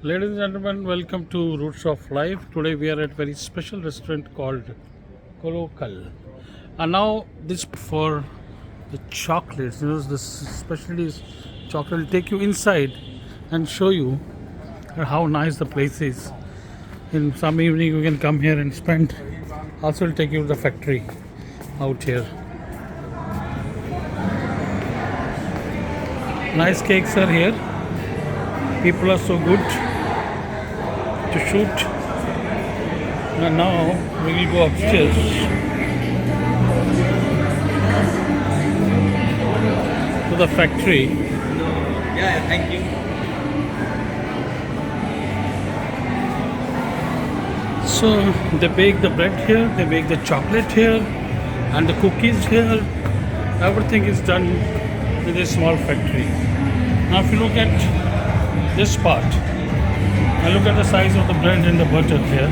Ladies and gentlemen, welcome to Roots of Life. Today we are at a very special restaurant called Colocal. And now this for the chocolates. This specialty is chocolate. Will take you inside and show you how nice the place is. In some evening you can come here and spend. Also will take you to the factory out here. Nice cakes are here. People are so good to shoot. And now we will go upstairs to the factory. Yeah, thank you. So they bake the bread here, they bake the chocolate here, and the cookies here. Everything is done in this small factory. Now if you look at this part, and look at the size of the bread and the butter here.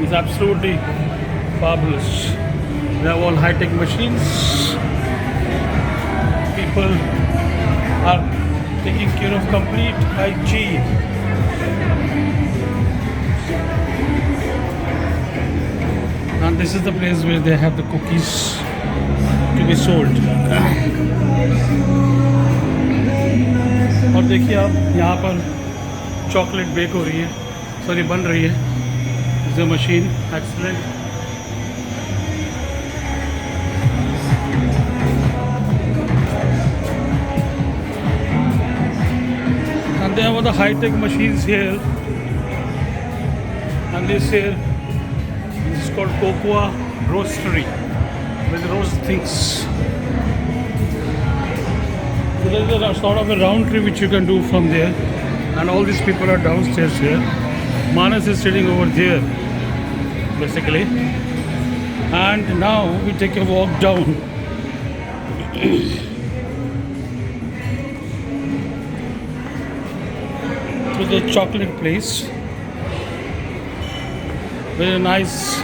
It's absolutely fabulous. They have all high-tech machines. People are taking care of complete hygiene. And this is the place where they have the cookies to be sold. और देखिए आप यहाँ पर chocolate bake हो रही है, sorry बन रही है. इस machine excellent. And they have all the high-tech machines here. And this here, this is called Cocoa Roastery, where they roast things. So there's a sort of a round trip which you can do from there. And all these people are downstairs here. Manas is sitting over there, basically. And now we take a walk down to the chocolate place. Very nice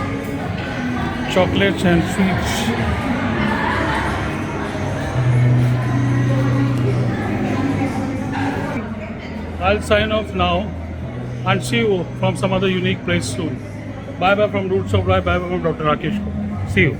chocolates and sweets. I'll sign off now and see you from some other unique place soon. Bye bye from Roots of Life. Bye bye from Dr. Rakesh. See you.